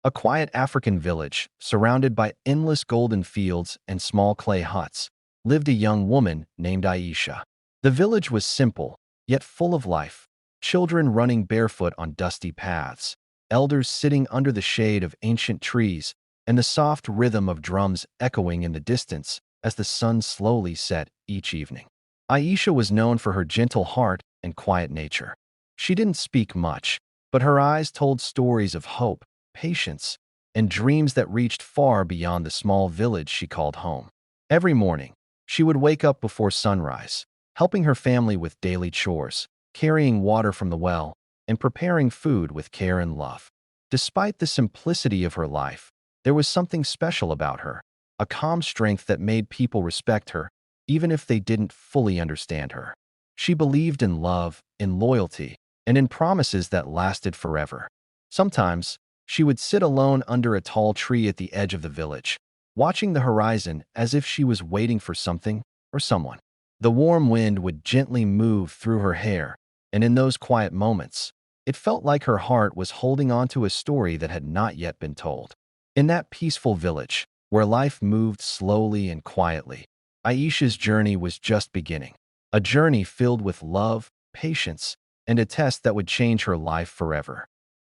A quiet African village, surrounded by endless golden fields and small clay huts, lived a young woman named Aisha. The village was simple, yet full of life. Children running barefoot on dusty paths, elders sitting under the shade of ancient trees, and the soft rhythm of drums echoing in the distance as the sun slowly set each evening. Aisha was known for her gentle heart and quiet nature. She didn't speak much, but her eyes told stories of hope, patience, and dreams that reached far beyond the small village she called home. Every morning, she would wake up before sunrise, helping her family with daily chores, carrying water from the well, and preparing food with care and love. Despite the simplicity of her life, there was something special about her, a calm strength that made people respect her, even if they didn't fully understand her. She believed in love, in loyalty, and in promises that lasted forever. Sometimes, she would sit alone under a tall tree at the edge of the village, watching the horizon as if she was waiting for something or someone. The warm wind would gently move through her hair, and in those quiet moments, it felt like her heart was holding on to a story that had not yet been told. In that peaceful village, where life moved slowly and quietly, Aisha's journey was just beginning. A journey filled with love, patience, and a test that would change her life forever.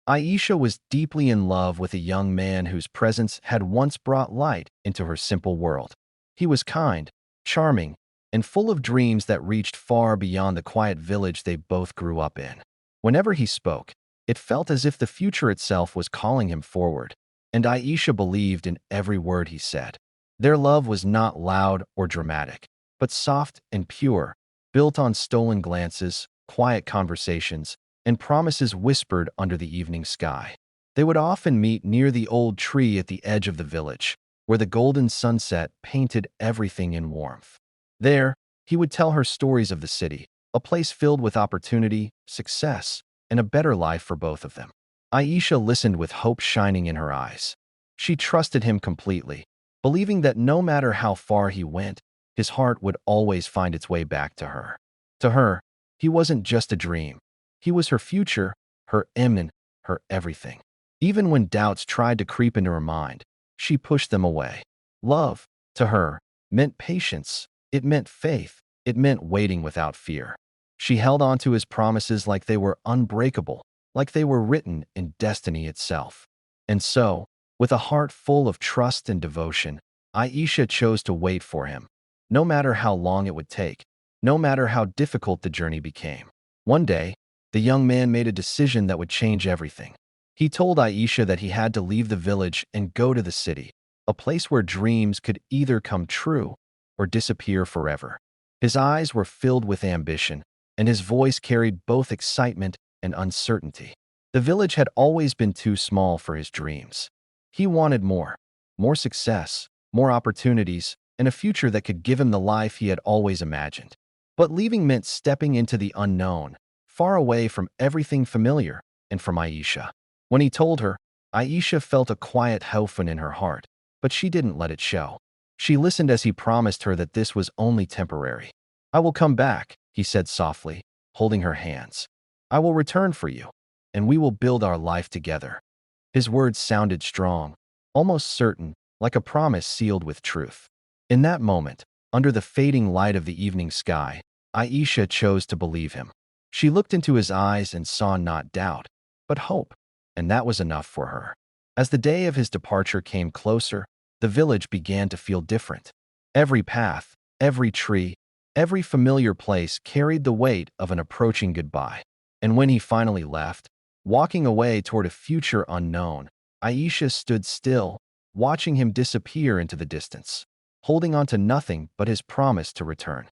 Aisha was deeply in love with a young man whose presence had once brought light into her simple world. He was kind, charming, and full of dreams that reached far beyond the quiet village they both grew up in. Whenever he spoke, it felt as if the future itself was calling him forward, and Aisha believed in every word he said. Their love was not loud or dramatic, but soft and pure, built on stolen glances, quiet conversations, and promises whispered under the evening sky. They would often meet near the old tree at the edge of the village, where the golden sunset painted everything in warmth. There, he would tell her stories of the city, a place filled with opportunity, success, and a better life for both of them. Aisha listened with hope shining in her eyes. She trusted him completely, believing that no matter how far he went, his heart would always find its way back to her. To her, he wasn't just a dream. He was her future, her imminent, her everything. Even when doubts tried to creep into her mind, she pushed them away. Love, to her, meant patience. It meant faith. It meant waiting without fear. She held on to his promises like they were unbreakable, like they were written in destiny itself. And so, with a heart full of trust and devotion, Aisha chose to wait for him, no matter how long it would take, no matter how difficult the journey became. One day, the young man made a decision that would change everything. He told Aisha that he had to leave the village and go to the city, a place where dreams could either come true or disappear forever. His eyes were filled with ambition, and his voice carried both excitement and uncertainty. The village had always been too small for his dreams. He wanted more success, more opportunities, and a future that could give him the life he had always imagined. But leaving meant stepping into the unknown, far away from everything familiar and from Aisha. When he told her, Aisha felt a quiet hope in her heart, but she didn't let it show. She listened as he promised her that this was only temporary. "I will come back," he said softly, holding her hands. "I will return for you, and we will build our life together." His words sounded strong, almost certain, like a promise sealed with truth. In that moment, under the fading light of the evening sky, Aisha chose to believe him. She looked into his eyes and saw not doubt, but hope, and that was enough for her. As the day of his departure came closer, the village began to feel different. Every path, every tree, every familiar place carried the weight of an approaching goodbye. And when he finally left, walking away toward a future unknown, Aisha stood still, watching him disappear into the distance, holding on to nothing but his promise to return.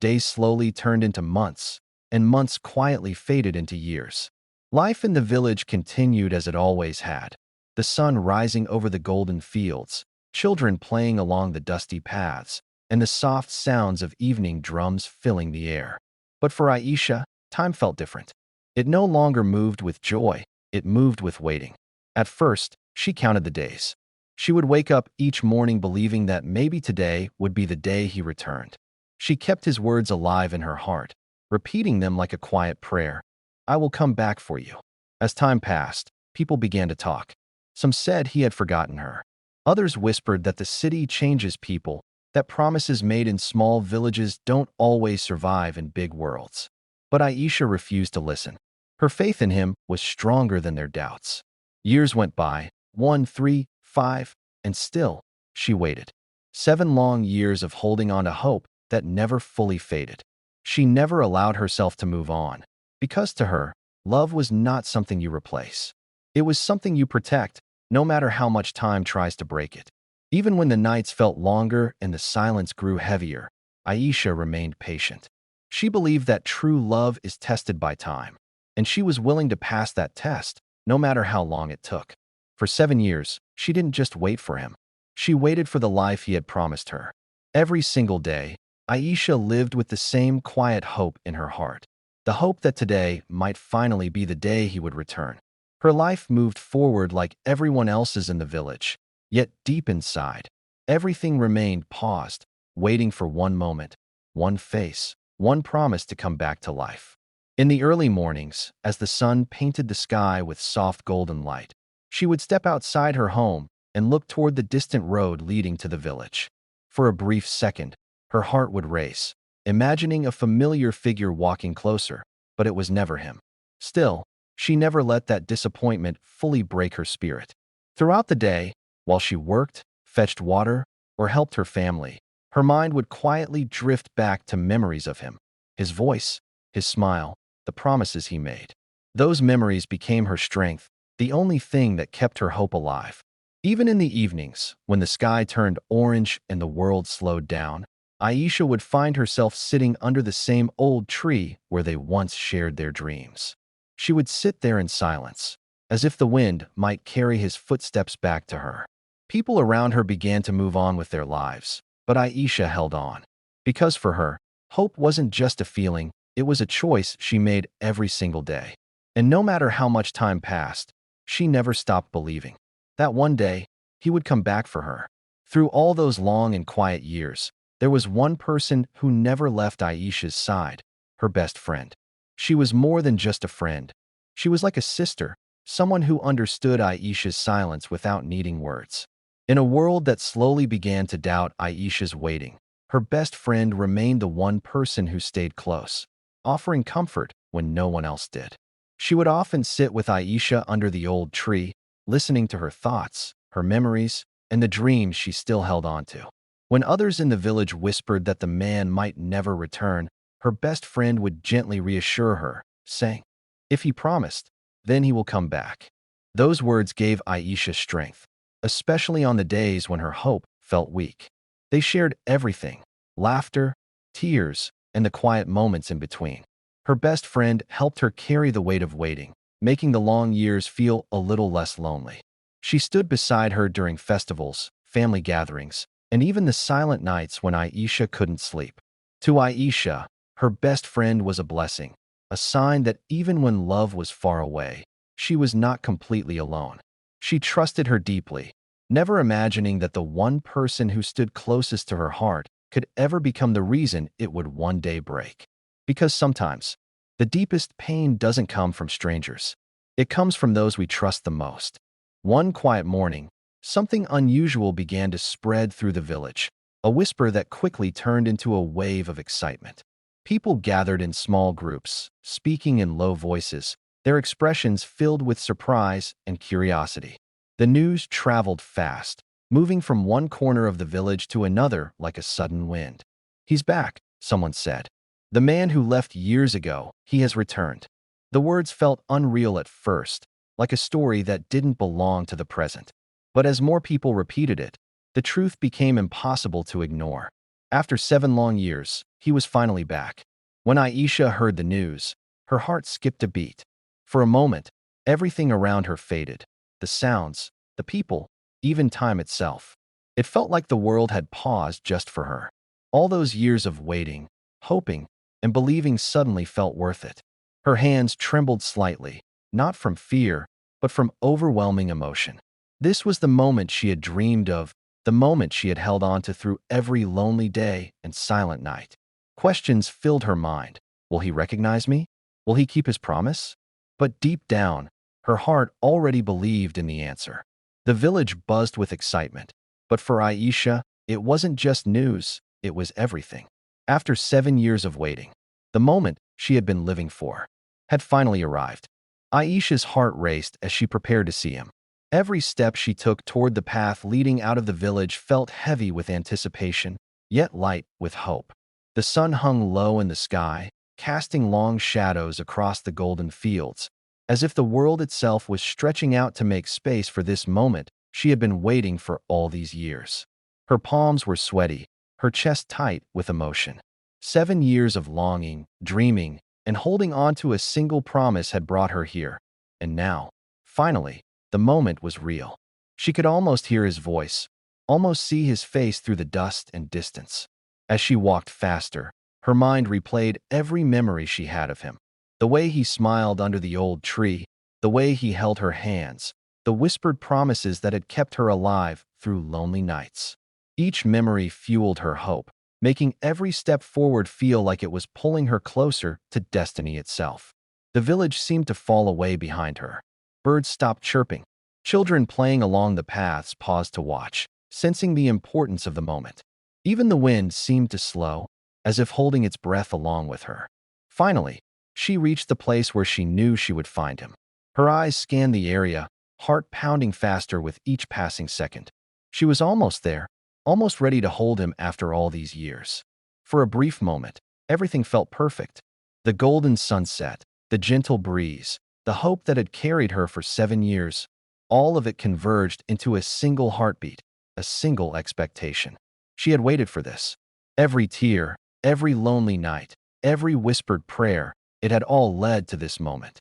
Days slowly turned into months, and months quietly faded into years. Life in the village continued as it always had, the sun rising over the golden fields, children playing along the dusty paths, and the soft sounds of evening drums filling the air. But for Aisha, time felt different. It no longer moved with joy, it moved with waiting. At first, she counted the days. She would wake up each morning believing that maybe today would be the day he returned. She kept his words alive in her heart, repeating them like a quiet prayer. "I will come back for you." As time passed, people began to talk. Some said he had forgotten her. Others whispered that the city changes people, that promises made in small villages don't always survive in big worlds. But Aisha refused to listen. Her faith in him was stronger than their doubts. Years went by, 1, 3, 5, and still, she waited. 7 long years of holding on to hope that never fully faded. She never allowed herself to move on, because to her, love was not something you replace. It was something you protect, no matter how much time tries to break it. Even when the nights felt longer and the silence grew heavier, Aisha remained patient. She believed that true love is tested by time, and she was willing to pass that test, no matter how long it took. For 7 years, she didn't just wait for him. She waited for the life he had promised her. Every single day, Aisha lived with the same quiet hope in her heart. The hope that today might finally be the day he would return. Her life moved forward like everyone else's in the village. Yet deep inside, everything remained paused, waiting for one moment, one face, one promise to come back to life. In the early mornings, as the sun painted the sky with soft golden light, she would step outside her home and look toward the distant road leading to the village. For a brief second, her heart would race, imagining a familiar figure walking closer, but it was never him. Still, she never let that disappointment fully break her spirit. Throughout the day, while she worked, fetched water, or helped her family, her mind would quietly drift back to memories of him, his voice, his smile, the promises he made. Those memories became her strength, the only thing that kept her hope alive. Even in the evenings, when the sky turned orange and the world slowed down, Aisha would find herself sitting under the same old tree where they once shared their dreams. She would sit there in silence, as if the wind might carry his footsteps back to her. People around her began to move on with their lives, but Aisha held on. Because for her, hope wasn't just a feeling, it was a choice she made every single day. And no matter how much time passed, she never stopped believing that one day he would come back for her. Through all those long and quiet years, there was one person who never left Aisha's side, her best friend. She was more than just a friend. She was like a sister, someone who understood Aisha's silence without needing words. In a world that slowly began to doubt Aisha's waiting, her best friend remained the one person who stayed close, offering comfort when no one else did. She would often sit with Aisha under the old tree, listening to her thoughts, her memories, and the dreams she still held on to. When others in the village whispered that the man might never return, her best friend would gently reassure her, saying, "If he promised, then he will come back." Those words gave Aisha strength, especially on the days when her hope felt weak. They shared everything: laughter, tears, and the quiet moments in between. Her best friend helped her carry the weight of waiting, making the long years feel a little less lonely. She stood beside her during festivals, family gatherings, and even the silent nights when Aisha couldn't sleep. To Aisha, her best friend was a blessing, a sign that even when love was far away, she was not completely alone. She trusted her deeply, never imagining that the one person who stood closest to her heart could ever become the reason it would one day break. Because sometimes, the deepest pain doesn't come from strangers. It comes from those we trust the most. One quiet morning, something unusual began to spread through the village, a whisper that quickly turned into a wave of excitement. People gathered in small groups, speaking in low voices, their expressions filled with surprise and curiosity. The news traveled fast, moving from one corner of the village to another like a sudden wind. "He's back," someone said. "The man who left years ago, he has returned." The words felt unreal at first, like a story that didn't belong to the present. But as more people repeated it, the truth became impossible to ignore. After 7 long years, he was finally back. When Aisha heard the news, her heart skipped a beat. For a moment, everything around her faded. The sounds, the people, even time itself. It felt like the world had paused just for her. All those years of waiting, hoping, and believing suddenly felt worth it. Her hands trembled slightly, not from fear, but from overwhelming emotion. This was the moment she had dreamed of, the moment she had held on to through every lonely day and silent night. Questions filled her mind. Will he recognize me? Will he keep his promise? But deep down, her heart already believed in the answer. The village buzzed with excitement. But for Aisha, it wasn't just news, it was everything. After 7 years of waiting, the moment she had been living for had finally arrived. Aisha's heart raced as she prepared to see him. Every step she took toward the path leading out of the village felt heavy with anticipation, yet light with hope. The sun hung low in the sky, casting long shadows across the golden fields, as if the world itself was stretching out to make space for this moment she had been waiting for all these years. Her palms were sweaty, her chest tight with emotion. 7 years of longing, dreaming, and holding on to a single promise had brought her here. And now, finally, the moment was real. She could almost hear his voice, almost see his face through the dust and distance. As she walked faster, her mind replayed every memory she had of him. The way he smiled under the old tree, the way he held her hands, the whispered promises that had kept her alive through lonely nights. Each memory fueled her hope, making every step forward feel like it was pulling her closer to destiny itself. The village seemed to fall away behind her. Birds stopped chirping. Children playing along the paths paused to watch, sensing the importance of the moment. Even the wind seemed to slow, as if holding its breath along with her. Finally, she reached the place where she knew she would find him. Her eyes scanned the area, heart pounding faster with each passing second. She was almost there, almost ready to hold him after all these years. For a brief moment, everything felt perfect. The golden sunset, the gentle breeze, the hope that had carried her for 7 years, all of it converged into a single heartbeat, a single expectation. She had waited for this. Every tear, every lonely night, every whispered prayer, it had all led to this moment.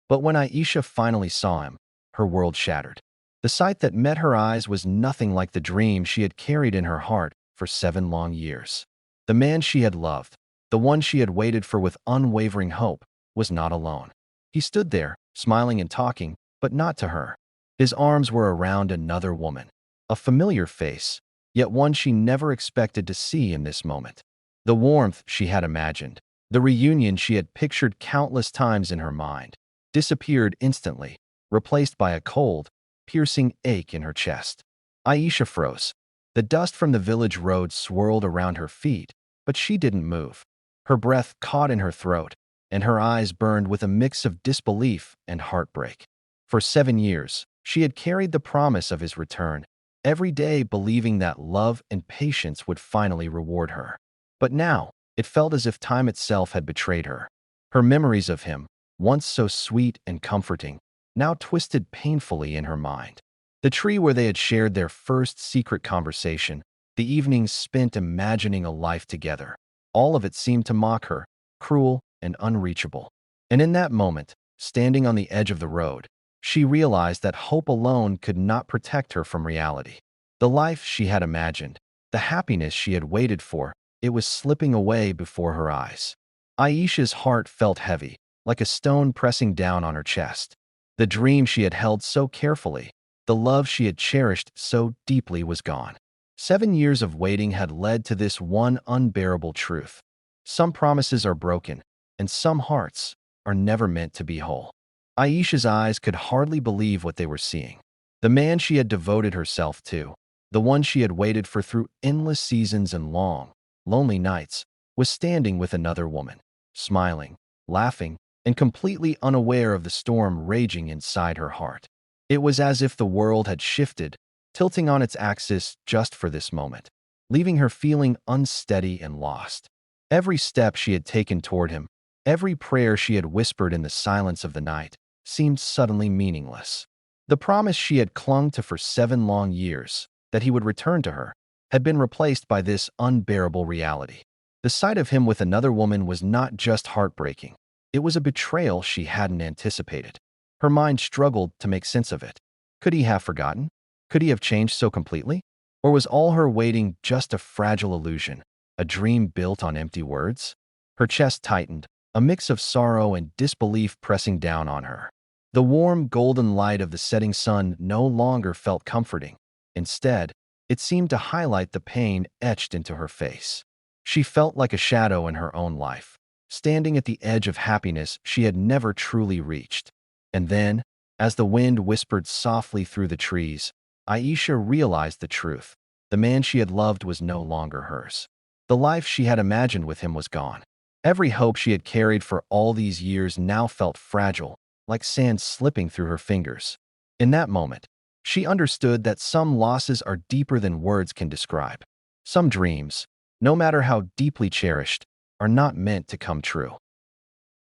But when Aisha finally saw him, her world shattered. The sight that met her eyes was nothing like the dream she had carried in her heart for 7 long years. The man she had loved, the one she had waited for with unwavering hope, was not alone. He stood there, smiling and talking, but not to her. His arms were around another woman, a familiar face, yet one she never expected to see in this moment. The warmth she had imagined, the reunion she had pictured countless times in her mind, disappeared instantly, replaced by a cold, piercing ache in her chest. Aisha froze. The dust from the village road swirled around her feet, but she didn't move. Her breath caught in her throat, and her eyes burned with a mix of disbelief and heartbreak. For 7 years, she had carried the promise of his return, every day believing that love and patience would finally reward her. But now, it felt as if time itself had betrayed her. Her memories of him, once so sweet and comforting, now twisted painfully in her mind. The tree where they had shared their first secret conversation, the evenings spent imagining a life together, all of it seemed to mock her, cruel and unreachable. And in that moment, standing on the edge of the road, she realized that hope alone could not protect her from reality. The life she had imagined, the happiness she had waited for, it was slipping away before her eyes. Aisha's heart felt heavy, like a stone pressing down on her chest. The dream she had held so carefully, the love she had cherished so deeply was gone. 7 years of waiting had led to this one unbearable truth. Some promises are broken, and some hearts are never meant to be whole. Aisha's eyes could hardly believe what they were seeing. The man she had devoted herself to, the one she had waited for through endless seasons and long, lonely nights, was standing with another woman, smiling, laughing, and completely unaware of the storm raging inside her heart. It was as if the world had shifted, tilting on its axis just for this moment, leaving her feeling unsteady and lost. Every step she had taken toward him, every prayer she had whispered in the silence of the night, seemed suddenly meaningless. The promise she had clung to for 7 long years, that he would return to her, had been replaced by this unbearable reality. The sight of him with another woman was not just heartbreaking. It was a betrayal she hadn't anticipated. Her mind struggled to make sense of it. Could he have forgotten? Could he have changed so completely? Or was all her waiting just a fragile illusion, a dream built on empty words? Her chest tightened, a mix of sorrow and disbelief pressing down on her. The warm, golden light of the setting sun no longer felt comforting. Instead, it seemed to highlight the pain etched into her face. She felt like a shadow in her own life, standing at the edge of happiness she had never truly reached. And then, as the wind whispered softly through the trees, Aisha realized the truth. The man she had loved was no longer hers. The life she had imagined with him was gone. Every hope she had carried for all these years now felt fragile, like sand slipping through her fingers. In that moment, she understood that some losses are deeper than words can describe. Some dreams, no matter how deeply cherished, are not meant to come true.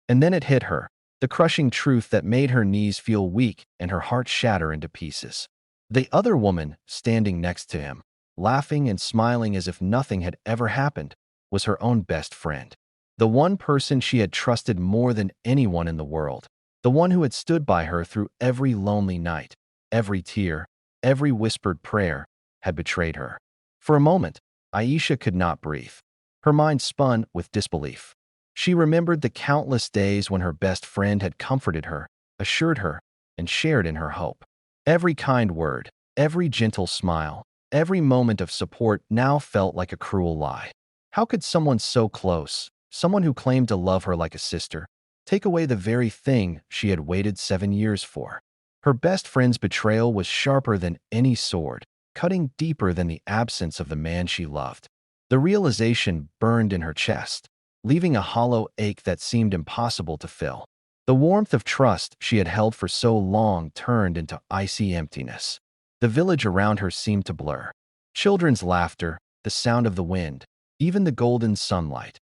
And then it hit her, the crushing truth that made her knees feel weak and her heart shatter into pieces. The other woman, standing next to him, laughing and smiling as if nothing had ever happened, was her own best friend. The one person she had trusted more than anyone in the world. The one who had stood by her through every lonely night, every tear, every whispered prayer, had betrayed her. For a moment, Aisha could not breathe. Her mind spun with disbelief. She remembered the countless days when her best friend had comforted her, assured her, and shared in her hope. Every kind word, every gentle smile, every moment of support now felt like a cruel lie. How could someone so close, someone who claimed to love her like a sister, take away the very thing she had waited 7 years for? Her best friend's betrayal was sharper than any sword, cutting deeper than the absence of the man she loved. The realization burned in her chest, leaving a hollow ache that seemed impossible to fill. The warmth of trust she had held for so long turned into icy emptiness. The village around her seemed to blur. Children's laughter, the sound of the wind, even the golden sunlight.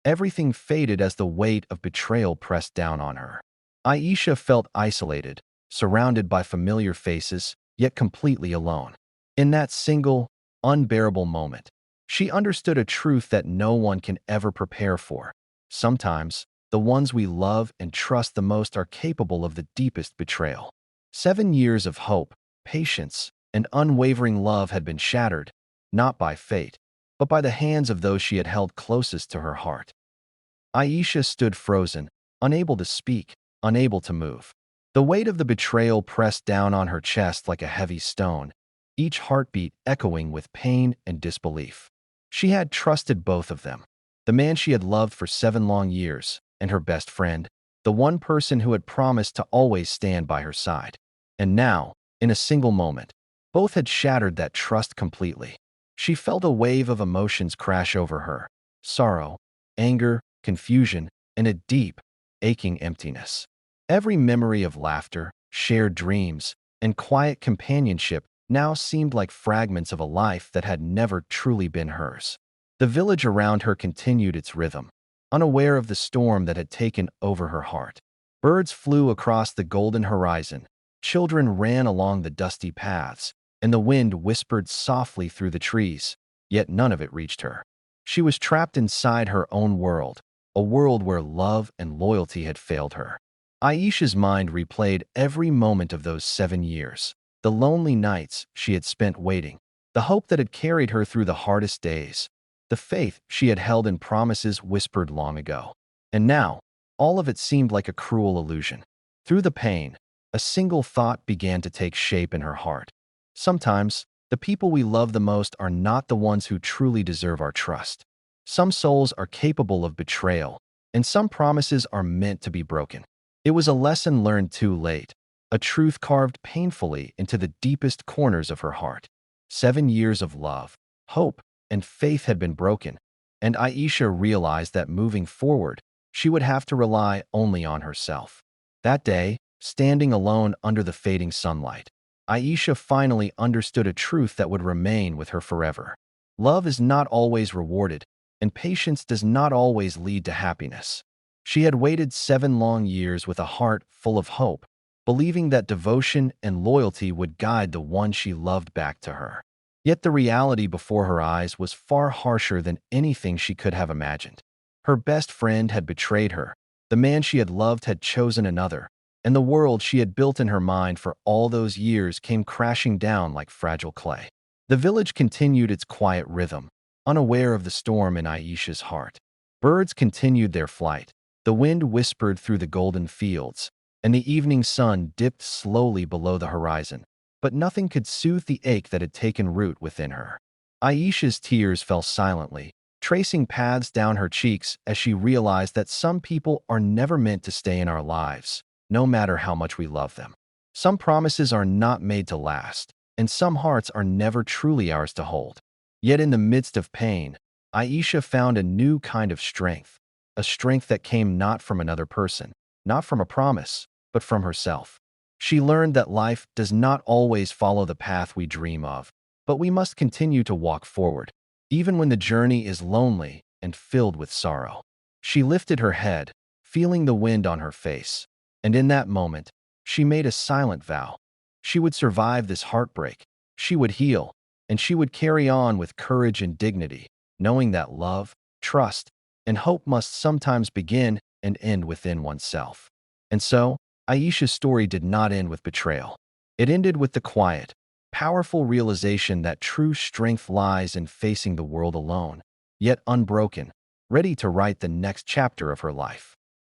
Everything faded as the weight of betrayal pressed down on her. Aisha felt isolated, surrounded by familiar faces, yet completely alone. In that single, unbearable moment, she understood a truth that no one can ever prepare for. Sometimes, the ones we love and trust the most are capable of the deepest betrayal. 7 years of hope, patience, and unwavering love had been shattered, not by fate, but by the hands of those she had held closest to her heart. Aisha stood frozen, unable to speak, unable to move. The weight of the betrayal pressed down on her chest like a heavy stone, each heartbeat echoing with pain and disbelief. She had trusted both of them, the man she had loved for 7 long years, and her best friend, the one person who had promised to always stand by her side. And now, in a single moment, both had shattered that trust completely. She felt a wave of emotions crash over her: sorrow, anger, confusion, and a deep, aching emptiness. Every memory of laughter, shared dreams, and quiet companionship now seemed like fragments of a life that had never truly been hers. The village around her continued its rhythm, unaware of the storm that had taken over her heart. Birds flew across the golden horizon, children ran along the dusty paths, and the wind whispered softly through the trees, yet none of it reached her. She was trapped inside her own world, a world where love and loyalty had failed her. Aisha's mind replayed every moment of those 7 years, the lonely nights she had spent waiting, the hope that had carried her through the hardest days, the faith she had held in promises whispered long ago. And now, all of it seemed like a cruel illusion. Through the pain, a single thought began to take shape in her heart. Sometimes, the people we love the most are not the ones who truly deserve our trust. Some souls are capable of betrayal, and some promises are meant to be broken. It was a lesson learned too late, a truth carved painfully into the deepest corners of her heart. 7 years of love, hope, and faith had been broken, and Aisha realized that moving forward, she would have to rely only on herself. That day, standing alone under the fading sunlight, Aisha finally understood a truth that would remain with her forever. Love is not always rewarded, and patience does not always lead to happiness. She had waited 7 long years with a heart full of hope, believing that devotion and loyalty would guide the one she loved back to her. Yet the reality before her eyes was far harsher than anything she could have imagined. Her best friend had betrayed her, the man she had loved had chosen another, and the world she had built in her mind for all those years came crashing down like fragile clay. The village continued its quiet rhythm, unaware of the storm in Aisha's heart. Birds continued their flight, the wind whispered through the golden fields, and the evening sun dipped slowly below the horizon. But nothing could soothe the ache that had taken root within her. Aisha's tears fell silently, tracing paths down her cheeks as she realized that some people are never meant to stay in our lives, no matter how much we love them. Some promises are not made to last, and some hearts are never truly ours to hold. Yet in the midst of pain, Aisha found a new kind of strength, a strength that came not from another person, not from a promise, but from herself. She learned that life does not always follow the path we dream of, but we must continue to walk forward, even when the journey is lonely and filled with sorrow. She lifted her head, feeling the wind on her face, and in that moment, she made a silent vow. She would survive this heartbreak, she would heal, and she would carry on with courage and dignity, knowing that love, trust, and hope must sometimes begin and end within oneself. And so, Aisha's story did not end with betrayal. It ended with the quiet, powerful realization that true strength lies in facing the world alone, yet unbroken, ready to write the next chapter of her life.